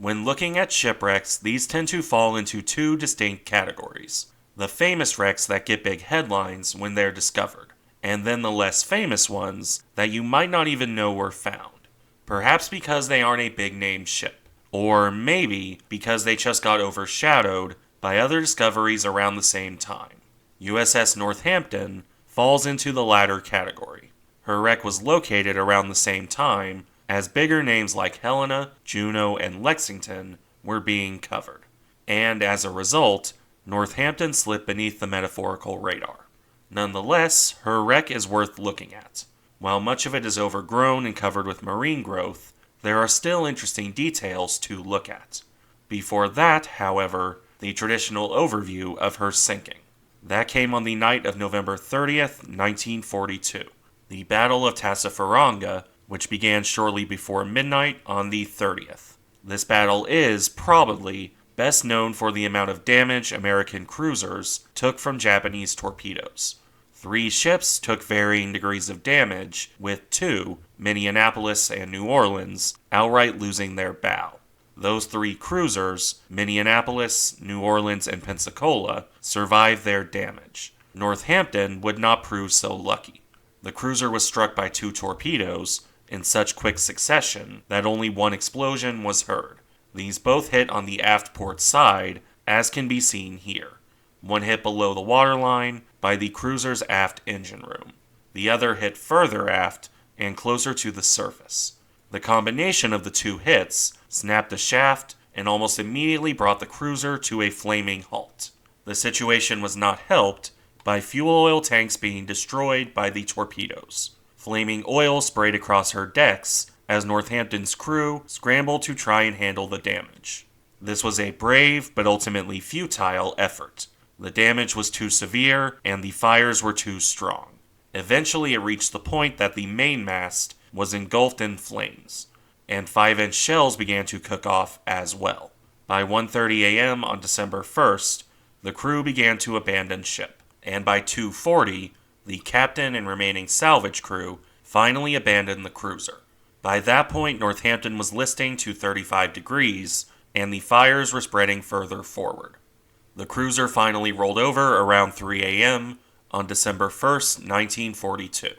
When looking at shipwrecks, these tend to fall into two distinct categories. The famous wrecks that get big headlines when they're discovered, and then the less famous ones that you might not even know were found. Perhaps because they aren't a big name ship, or maybe because they just got overshadowed by other discoveries around the same time. USS Northampton falls into the latter category. Her wreck was located around the same time as bigger names like Helena, Juneau, and Lexington were being covered. And as a result, Northampton slipped beneath the metaphorical radar. Nonetheless, her wreck is worth looking at. While much of it is overgrown and covered with marine growth, there are still interesting details to look at. Before that, however, the traditional overview of her sinking. That came on the night of November 30th, 1942, the Battle of Tassafaronga, which began shortly before midnight on the 30th. This battle is, probably, best known for the amount of damage American cruisers took from Japanese torpedoes. 3 ships took varying degrees of damage, with 2, Indianapolis and New Orleans, outright losing their bow. Those 3 cruisers, Indianapolis, New Orleans, and Pensacola, survived their damage. Northampton would not prove so lucky. The cruiser was struck by 2 torpedoes in such quick succession that only one explosion was heard. These both hit on the aft port side, as can be seen here. One hit below the waterline by the cruiser's aft engine room. The other hit further aft and closer to the surface. The combination of the 2 hits snapped the shaft and almost immediately brought the cruiser to a flaming halt. The situation was not helped by fuel oil tanks being destroyed by the torpedoes. Flaming oil sprayed across her decks as Northampton's crew scrambled to try and handle the damage. This was a brave but ultimately futile effort. The damage was too severe and the fires were too strong. Eventually it reached the point that the mainmast was engulfed in flames, and 5-inch shells began to cook off as well. By 1:30 a.m. on December 1st, the crew began to abandon ship, and by 2:40, the captain and remaining salvage crew finally abandoned the cruiser. By that point, Northampton was listing to 35 degrees, and the fires were spreading further forward. The cruiser finally rolled over around 3 a.m. on December 1st, 1942.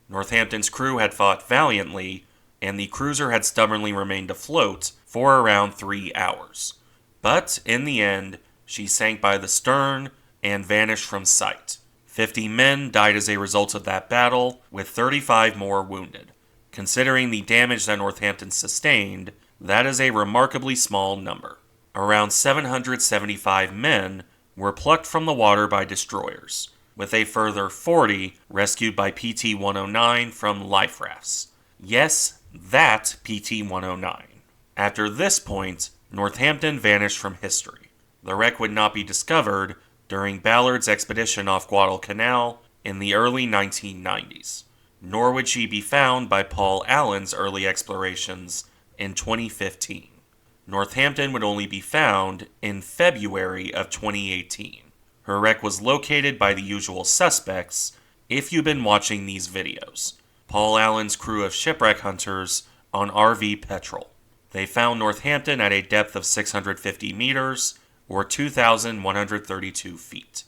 Northampton's crew had fought valiantly, and the cruiser had stubbornly remained afloat for around 3 hours. But, in the end, she sank by the stern and vanished from sight. 50 men died as a result of that battle, with 35 more wounded. Considering the damage that Northampton sustained, that is a remarkably small number. Around 775 men were plucked from the water by destroyers, with a further 40 rescued by PT-109 from life rafts. Yes, that PT-109. After this point, Northampton vanished from history. The wreck would not be discovered during Ballard's expedition off Guadalcanal in the early 1990s, nor would she be found by Paul Allen's early explorations in 2015. Northampton would only be found in February of 2018. Her wreck was located by the usual suspects if you've been watching these videos. Paul Allen's crew of shipwreck hunters on RV Petrel. They found Northampton at a depth of 650 meters, or 2,132 feet.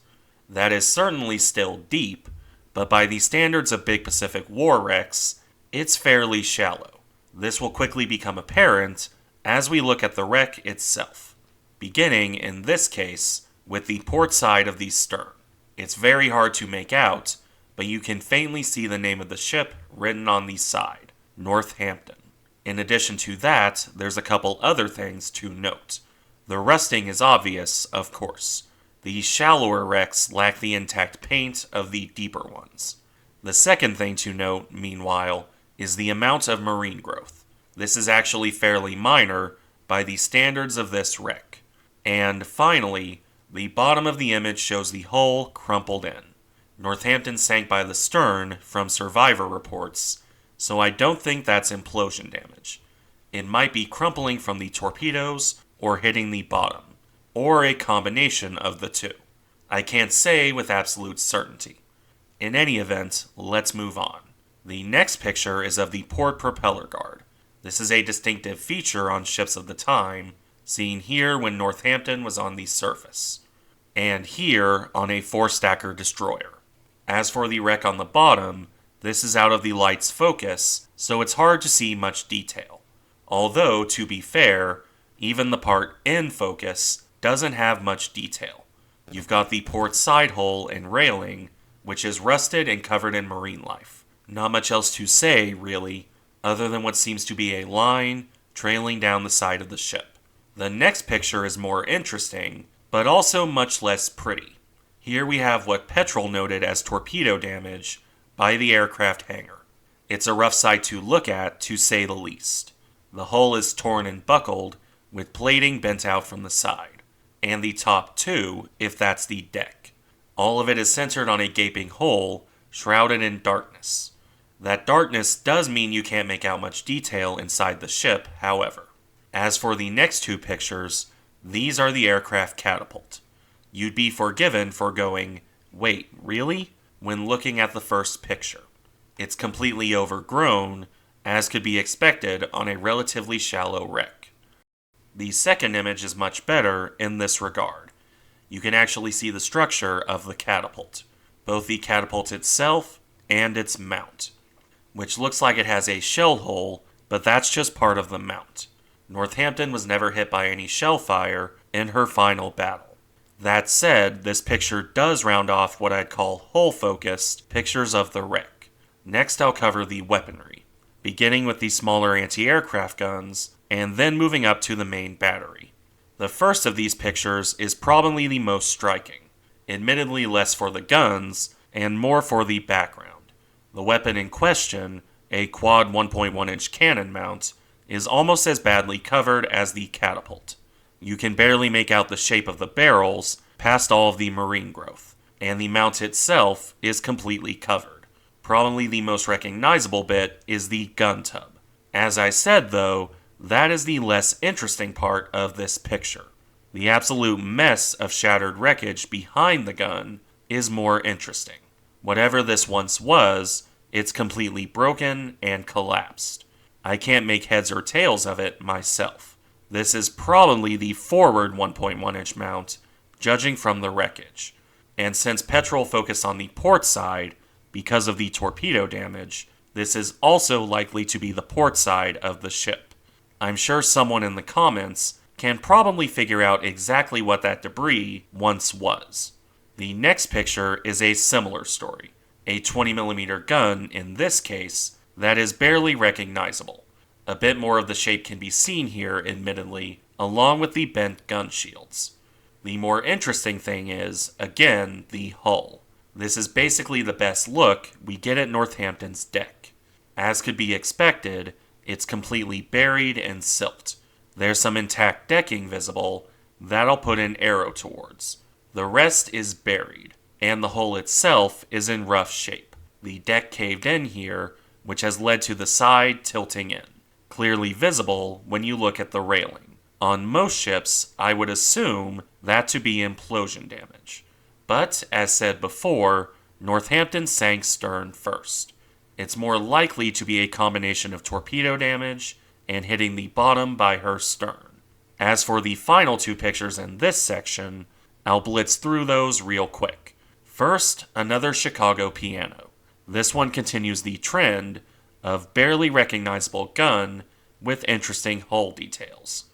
That is certainly still deep, but by the standards of big Pacific War wrecks, it's fairly shallow. This will quickly become apparent as we look at the wreck itself, beginning, in this case, with the port side of the stern. It's very hard to make out, but you can faintly see the name of the ship written on the side, Northampton. In addition to that, there's a couple other things to note. The rusting is obvious, of course. The shallower wrecks lack the intact paint of the deeper ones. The second thing to note, meanwhile, is the amount of marine growth. This is actually fairly minor by the standards of this wreck. And finally, the bottom of the image shows the hull crumpled in. Northampton sank by the stern from survivor reports, so I don't think that's implosion damage. It might be crumpling from the torpedoes or hitting the bottom, or a combination of the two. I can't say with absolute certainty. In any event, let's move on. The next picture is of the port propeller guard. This is a distinctive feature on ships of the time, seen here when Northampton was on the surface, and here on a 4-stacker destroyer. As for the wreck on the bottom, this is out of the light's focus, so it's hard to see much detail. Although, to be fair, even the part in focus doesn't have much detail. You've got the port side hull and railing, which is rusted and covered in marine life. Not much else to say, really, other than what seems to be a line trailing down the side of the ship. The next picture is more interesting, but also much less pretty. Here we have what Petrel noted as torpedo damage by the aircraft hangar. It's a rough sight to look at, to say the least. The hull is torn and buckled, with plating bent out from the side, and the top too, if that's the deck. All of it is centered on a gaping hole, shrouded in darkness. That darkness does mean you can't make out much detail inside the ship, however. As for the next two pictures, these are the aircraft catapult. You'd be forgiven for going, "Wait, really?" when looking at the first picture. It's completely overgrown, as could be expected on a relatively shallow wreck. The second image is much better in this regard. You can actually see the structure of the catapult, both the catapult itself and its mount, which looks like it has a shell hole, but that's just part of the mount. Northampton was never hit by any shell fire in her final battle. That said, this picture does round off what I'd call hull-focused pictures of the wreck. Next I'll cover the weaponry, beginning with the smaller anti-aircraft guns, and then moving up to the main battery. The first of these pictures is probably the most striking, admittedly less for the guns, and more for the background. The weapon in question, a quad 1.1-inch cannon mount, is almost as badly covered as the catapult. You can barely make out the shape of the barrels past all of the marine growth, and the mount itself is completely covered. Probably the most recognizable bit is the gun tub. As I said though, that is the less interesting part of this picture. The absolute mess of shattered wreckage behind the gun is more interesting. Whatever this once was, it's completely broken and collapsed. I can't make heads or tails of it myself. This is probably the forward 1.1-inch mount, judging from the wreckage. And since Petrel focused on the port side, because of the torpedo damage, this is also likely to be the port side of the ship. I'm sure someone in the comments can probably figure out exactly what that debris once was. The next picture is a similar story. A 20mm gun, in this case, that is barely recognizable. A bit more of the shape can be seen here, admittedly, along with the bent gun shields. The more interesting thing is, again, the hull. This is basically the best look we get at Northampton's deck. As could be expected, it's completely buried in silt. There's some intact decking visible that I'll put an arrow towards. The rest is buried, and the hull itself is in rough shape. The deck caved in here, which has led to the side tilting in, clearly visible when you look at the railing. On most ships, I would assume that to be implosion damage. But, as said before, Northampton sank stern first. It's more likely to be a combination of torpedo damage and hitting the bottom by her stern. As for the final two pictures in this section, I'll blitz through those real quick. First, another Chicago piano. This one continues the trend of barely recognizable gun with interesting hull details.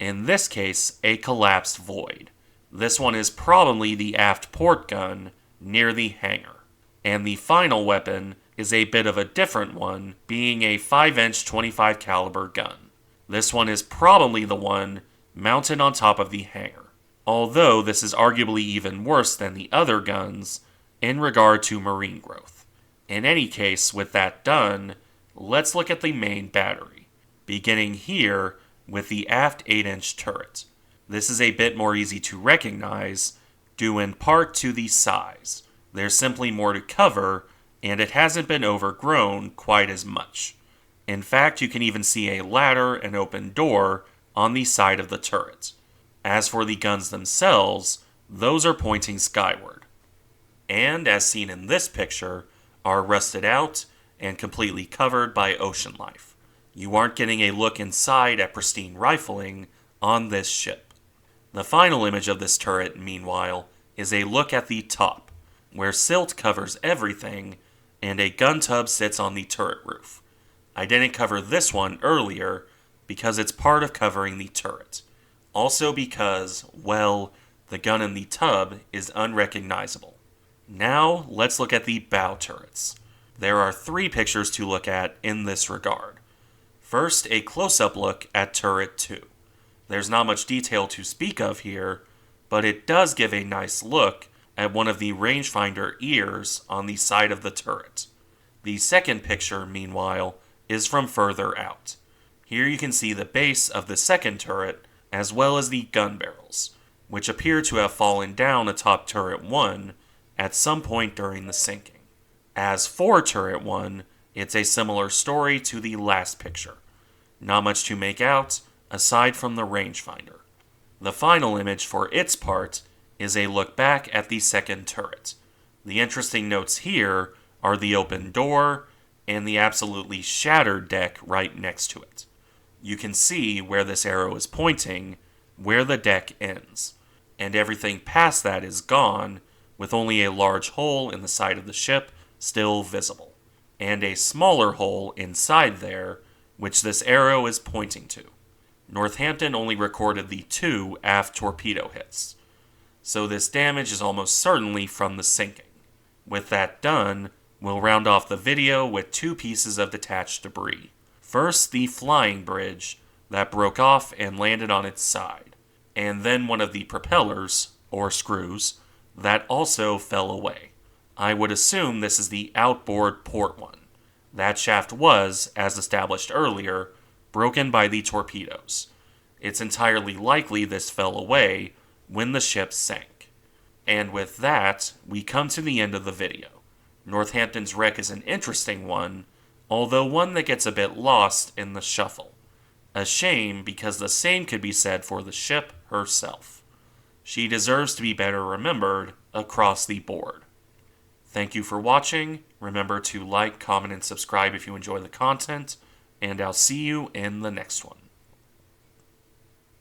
In this case, a collapsed void. This one is probably the aft port gun near the hangar. And the final weapon is a bit of a different one, being a 5-inch 25 caliber gun. This one is probably the one mounted on top of the hangar. Although this is arguably even worse than the other guns in regard to marine growth. In any case, with that done, let's look at the main battery, beginning here with the aft 8-inch turret. This is a bit more easy to recognize, due in part to the size. There's simply more to cover, and it hasn't been overgrown quite as much. In fact, you can even see a ladder and open door on the side of the turret. As for the guns themselves, those are pointing skyward. And, as seen in this picture, are rusted out and completely covered by ocean life. You aren't getting a look inside at pristine rifling on this ship. The final image of this turret, meanwhile, is a look at the top, where silt covers everything and a gun tub sits on the turret roof. I didn't cover this one earlier because it's part of covering the turret. Also because, well, the gun in the tub is unrecognizable. Now, let's look at the bow turrets. There are 3 pictures to look at in this regard. First, a close-up look at turret 2. There's not much detail to speak of here, but it does give a nice look at one of the rangefinder ears on the side of the turret. The second picture, meanwhile, is from further out. Here you can see the base of the second turret, as well as the gun barrels, which appear to have fallen down atop turret 1 at some point during the sinking. As for turret 1, it's a similar story to the last picture. Not much to make out, aside from the rangefinder. The final image, for its part, is a look back at the second turret. The interesting notes here are the open door and the absolutely shattered deck right next to it. You can see where this arrow is pointing, where the deck ends, and everything past that is gone, with only a large hole in the side of the ship still visible, and a smaller hole inside there, which this arrow is pointing to. Northampton only recorded the 2 aft torpedo hits, so this damage is almost certainly from the sinking. With that done, we'll round off the video with 2 pieces of detached debris. First, the flying bridge that broke off and landed on its side, and then one of the propellers, or screws, that also fell away. I would assume this is the outboard port one. That shaft was, as established earlier, broken by the torpedoes. It's entirely likely this fell away when the ship sank. And with that, we come to the end of the video. Northampton's wreck is an interesting one, although one that gets a bit lost in the shuffle. A shame, because the same could be said for the ship herself. She deserves to be better remembered across the board. Thank you for watching. Remember to like, comment, and subscribe if you enjoy the content, and I'll see you in the next one.